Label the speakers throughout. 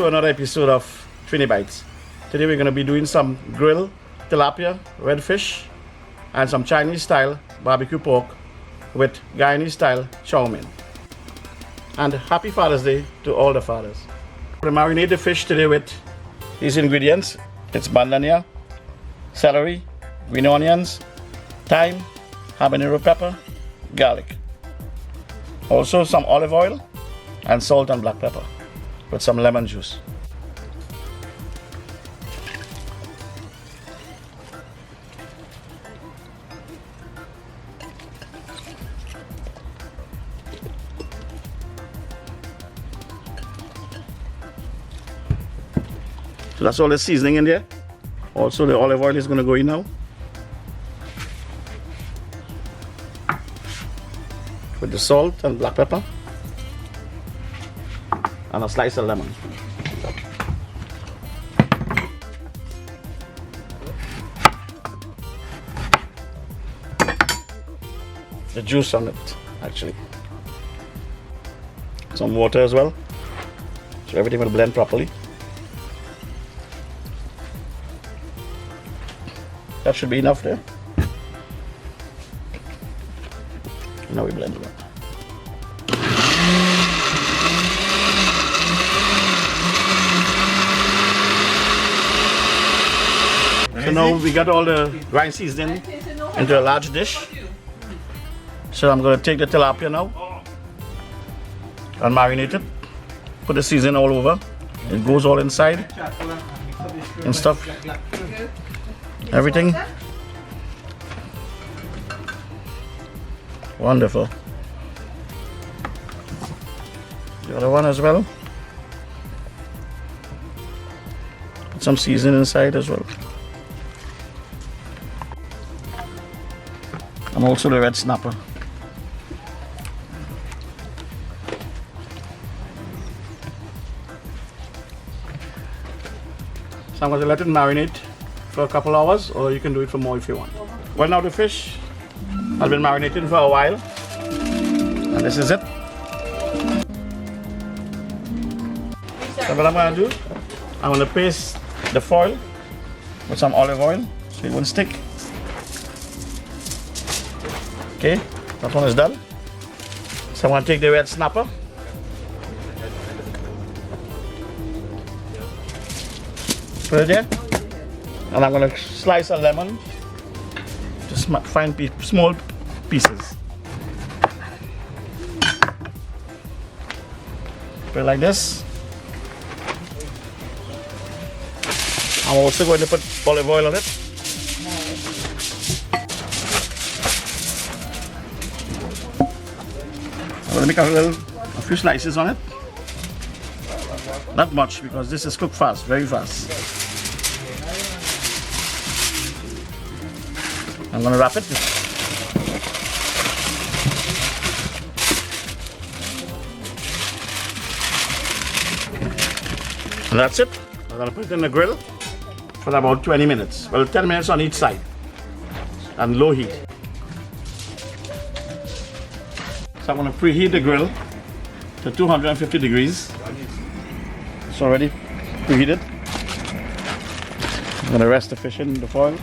Speaker 1: to another episode of Trini Bites. Today we're going to be doing some grilled tilapia, redfish, and some Chinese style barbecue pork with Guyanese style chow mein. And happy Father's Day to all the fathers. We're going to marinate the fish today with these ingredients. It's bandania, celery, green onions, thyme, habanero pepper, garlic. Also some olive oil and salt and black pepper with some lemon juice. So that's all the seasoning in there. Also the olive oil is going to go in now. With the salt and black pepper. And a slice of lemon. The juice on it, actually. Some water as well. So everything will blend properly. That should be enough there. Now we blend it up. So now we got all the dry seasoning into a large dish. So I'm going to take the tilapia now and marinate it. Put the seasoning all over. It goes all inside and stuff. Everything. Wonderful. The other one as well. Put some seasoning inside as well. And also the red snapper. So I'm going to let it marinate for a couple hours, or you can do it for more if you want. Well, now the fish has been marinated for a while, and this is it. So what I'm going to do, I'm going to paste the foil with some olive oil so it won't stick. Okay, that one is done. So I'm going to take the red snapper. Put it there. And I'm going to slice a lemon to fine small pieces. Put it like this. I'm also going to put olive oil on it. I'm going to make a few slices on it. Not much because this is cooked fast, very fast. I'm going to wrap it. And that's it. I'm going to put it in the grill for about 20 minutes. Well, 10 minutes on each side. And low heat. So I'm going to preheat the grill to 250 degrees. It's already preheated. I'm going to rest the fish in the foil.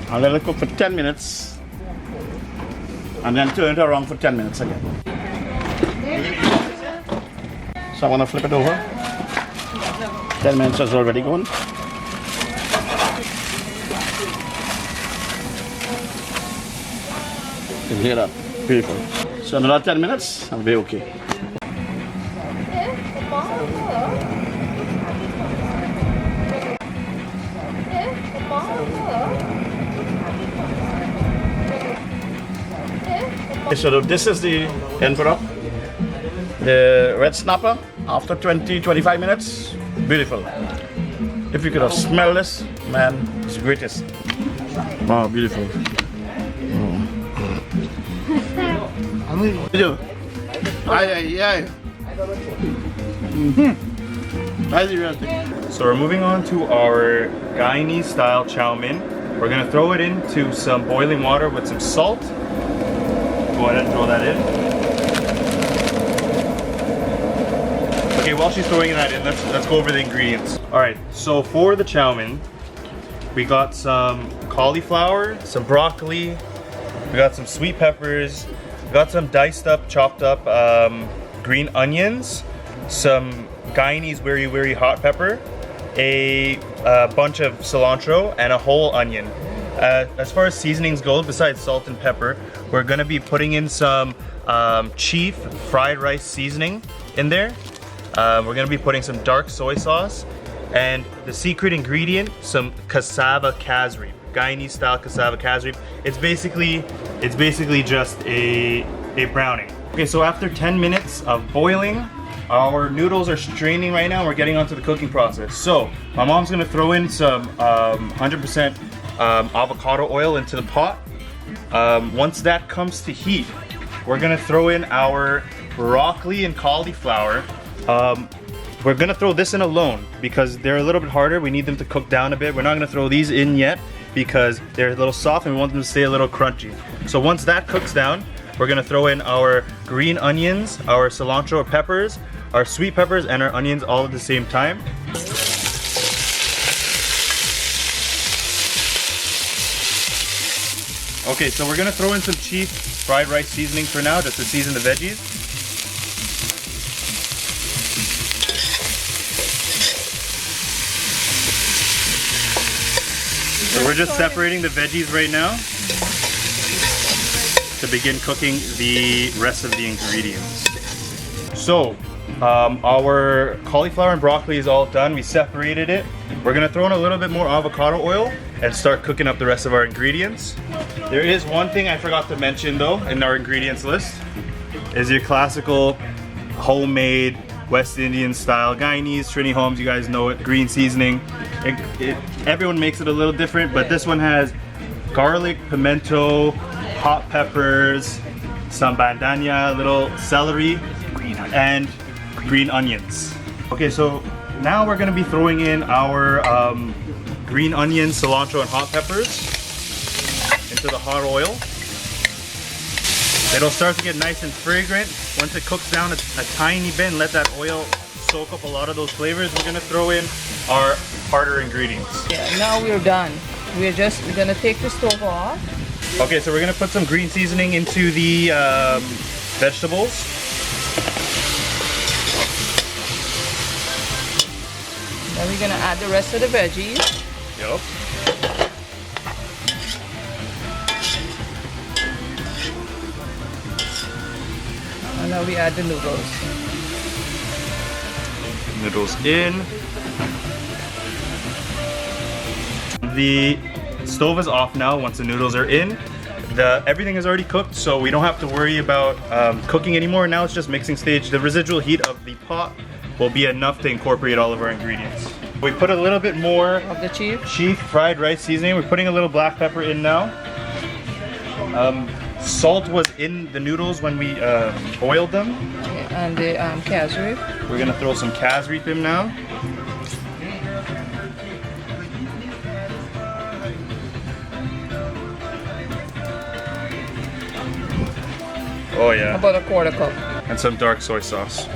Speaker 1: I'll let it cook for 10 minutes and then turn it around for 10 minutes again. So I'm going to flip it over. 10 minutes has already gone. You can hear that. Beautiful. So another 10 minutes and we'll be okay. So this is the end product. The red snapper after 20-25 minutes. Beautiful. If you could have smelled this, man, it's the greatest. Wow, beautiful. Video. Ay.
Speaker 2: So we're moving on to our Guyanese style chow mein. We're gonna throw it into some boiling water with some salt. Go ahead and throw that in. while she's throwing that in, let's go over the ingredients. All right, so for the chow mein, we got some cauliflower, some broccoli, we got some sweet peppers, we got some diced up, chopped up green onions, some Guyanese very hot pepper, a bunch of cilantro, and a whole onion. As far as seasonings go, besides salt and pepper, we're gonna be putting in some chief fried rice seasoning in there. We're gonna be putting some dark soy sauce, and the secret ingredient, some cassava cashew, Guyanese style cassava cashew. It's basically just a browning. Okay, so after 10 minutes of boiling, our noodles are straining right now. We're getting onto the cooking process. So my mom's gonna throw in some 100% avocado oil into the pot. Once that comes to heat, we're gonna throw in our broccoli and cauliflower. We're gonna throw this in alone because they're a little bit harder. We need them to cook down a bit. We're not gonna throw these in yet because they're a little soft and we want them to stay a little crunchy. So once that cooks down, we're gonna throw in our green onions, our cilantro or peppers, our sweet peppers, and our onions all at the same time. Okay, so we're gonna throw in some chief fried rice seasoning for now, just to season the veggies. So we're just separating the veggies right now to begin cooking the rest of the ingredients. So, our cauliflower and broccoli is all done. We separated it. We're gonna throw in a little bit more avocado oil and start cooking up the rest of our ingredients. There is one thing I forgot to mention though in our ingredients list, is your classical homemade West Indian style Guyanese Trini homes. You guys know it. Green seasoning. Everyone makes it a little different, but this one has garlic, pimento, hot peppers, some bandana, little celery, and green onions. Okay, so now we're gonna be throwing in our green onions, cilantro, and hot peppers into the hot oil. It'll start to get nice and fragrant. Once it cooks down a tiny bit and let that oil soak up a lot of those flavors, we're gonna throw in our harder ingredients.
Speaker 3: Yeah, now we're done. We're gonna take the stove off.
Speaker 2: Okay, so we're gonna put some green seasoning into the vegetables.
Speaker 3: Then we're gonna add the rest of the veggies.
Speaker 2: Yep.
Speaker 3: And now we add the noodles.
Speaker 2: Noodles in. The stove is off now once the noodles are in. Everything is already cooked, so we don't have to worry about cooking anymore. Now it's just mixing stage. The residual heat of the pot will be enough to incorporate all of our ingredients. We put a little bit more
Speaker 3: Of the
Speaker 2: chief fried rice seasoning. We're putting a little black pepper in now. Salt was in the noodles when we boiled them.
Speaker 3: and the cashew.
Speaker 2: We're gonna throw some cashew in now. Oh yeah.
Speaker 3: About a quarter cup.
Speaker 2: And some dark soy sauce.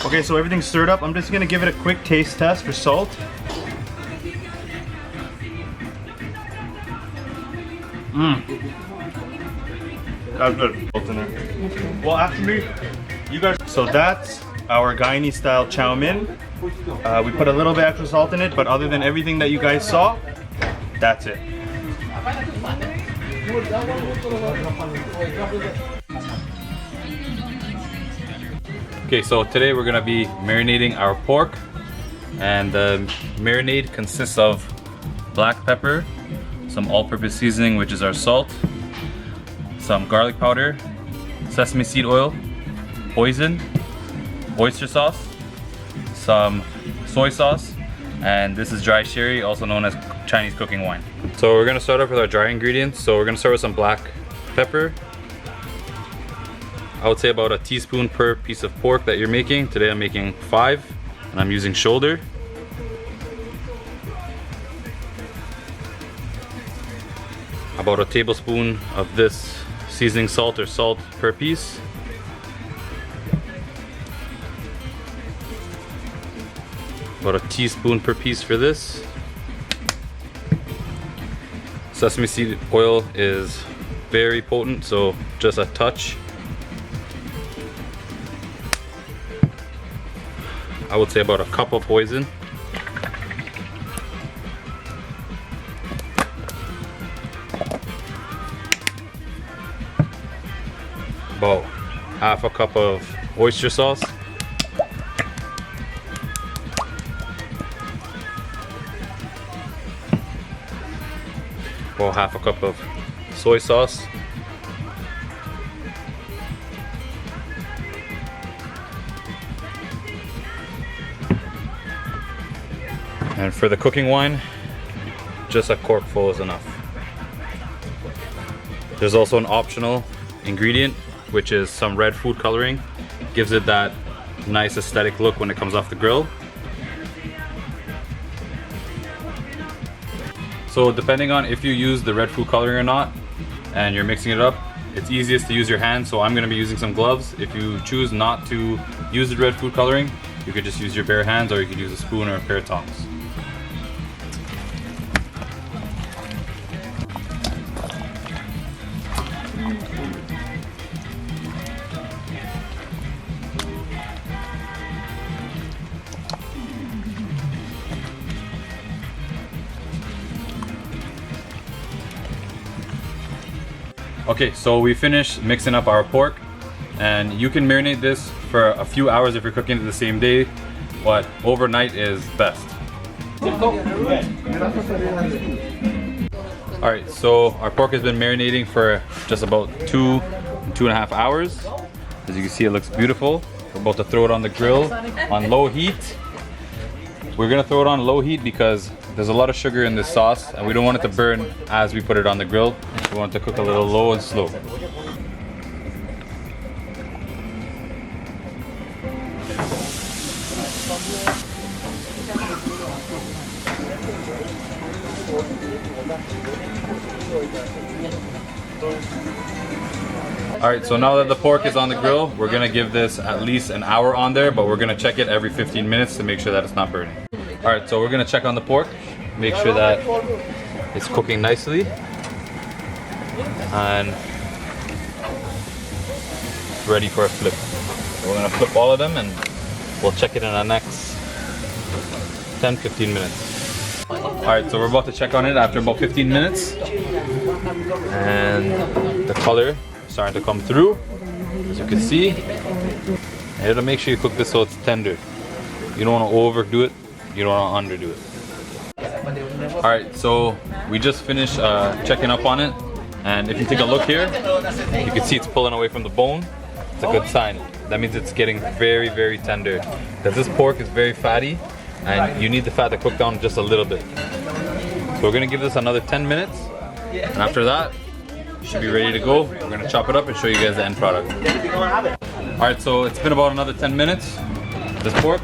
Speaker 2: Okay, so everything's stirred up. I'm just gonna give it a quick taste test for salt. That's good. Salt in there. Well, actually, you guys. So that's our Guyanese style chow mein. We put a little bit extra salt in it, but other than everything that you guys saw, that's it.
Speaker 4: Okay, so today we're gonna be marinating our pork, and the marinade consists of black pepper, some all-purpose seasoning, which is our salt, some garlic powder, sesame seed oil, hoisin, oyster sauce, some soy sauce, and this is dry sherry, also known as Chinese cooking wine. So we're gonna start off with our dry ingredients. So we're gonna start with some black pepper. I would say about a teaspoon per piece of pork that you're making. Today I'm making 5, and I'm using shoulder. about a tablespoon of this seasoning salt or salt per piece. About a teaspoon per piece for this. Sesame seed oil is very potent, so just a touch. I would say about a cup of hoisin. About half a cup of oyster sauce. About half a cup of soy sauce. And for the cooking wine, just a corkful is enough. There's also an optional ingredient, which is some red food coloring. Gives it that nice aesthetic look when it comes off the grill. So depending on if you use the red food coloring or not, and you're mixing it up, it's easiest to use your hands, so I'm gonna be using some gloves. If you choose not to use the red food coloring, you could just use your bare hands, or you could use a spoon or a pair of tongs. Okay, so we finished mixing up our pork, and you can marinate this for a few hours if you're cooking it the same day, but overnight is best. Alright, so our pork has been marinating for just about 2.5 hours. As you can see, it looks beautiful. We're about to throw it on the grill on low heat. We're gonna throw it on low heat because there's a lot of sugar in this sauce and we don't want it to burn as we put it on the grill. We want it to cook a little low and slow. Alright, so now that the pork is on the grill, we're gonna give this at least an hour on there, but we're gonna check it every 15 minutes to make sure that it's not burning. Alright, so we're gonna check on the pork, make sure that it's cooking nicely, and ready for a flip. So we're gonna flip all of them and we'll check it in the next 10-15 minutes. Alright, so we're about to check on it after about 15 minutes, and the color is starting to come through, as you can see. And you have to make sure you cook this so it's tender. You don't want to overdo it, you don't want to underdo it. Alright, so we just finished checking up on it, and if you take a look here, you can see it's pulling away from the bone. It's a good sign. That means it's getting very, very tender, because this pork is very fatty and you need the fat to cook down just a little bit. So we're gonna give this another 10 minutes, and after that, it should be ready to go. We're gonna chop it up and show you guys the end product. Alright, so it's been about another 10 minutes. This pork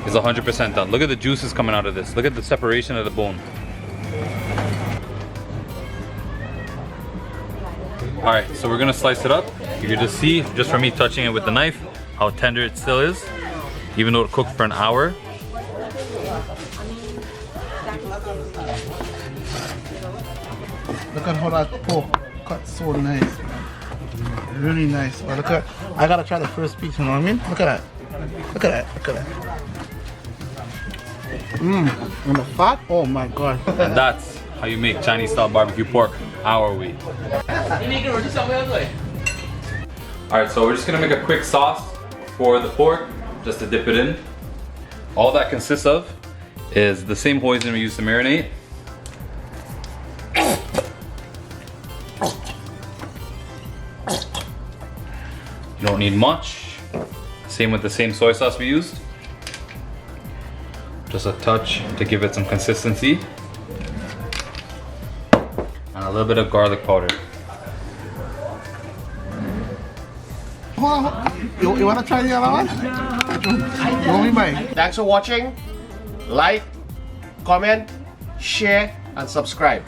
Speaker 4: is 100% done. Look at the juices coming out of this. Look at the separation of the bone. Alright, so we're gonna slice it up. You can just see, just from me touching it with the knife, how tender it still is, even though it cooked for an hour.
Speaker 5: Look at how that pork cut so nice. Really nice. But look at, I gotta try the first piece, you know what I mean? Look at that. Look at that. Look at that. And the fat, oh my god.
Speaker 4: And that's how you make Chinese style barbecue pork our way. Alright, so we're just gonna make a quick sauce for the pork, just to dip it in. All that consists of is the same hoisin we used to marinate. You don't need much. Same with the same soy sauce we used. Just a touch to give it some consistency. And a little bit of garlic powder.
Speaker 5: Hold on. You wanna try the other one? You want me by?
Speaker 1: Thanks for watching. Like, comment, share, and subscribe.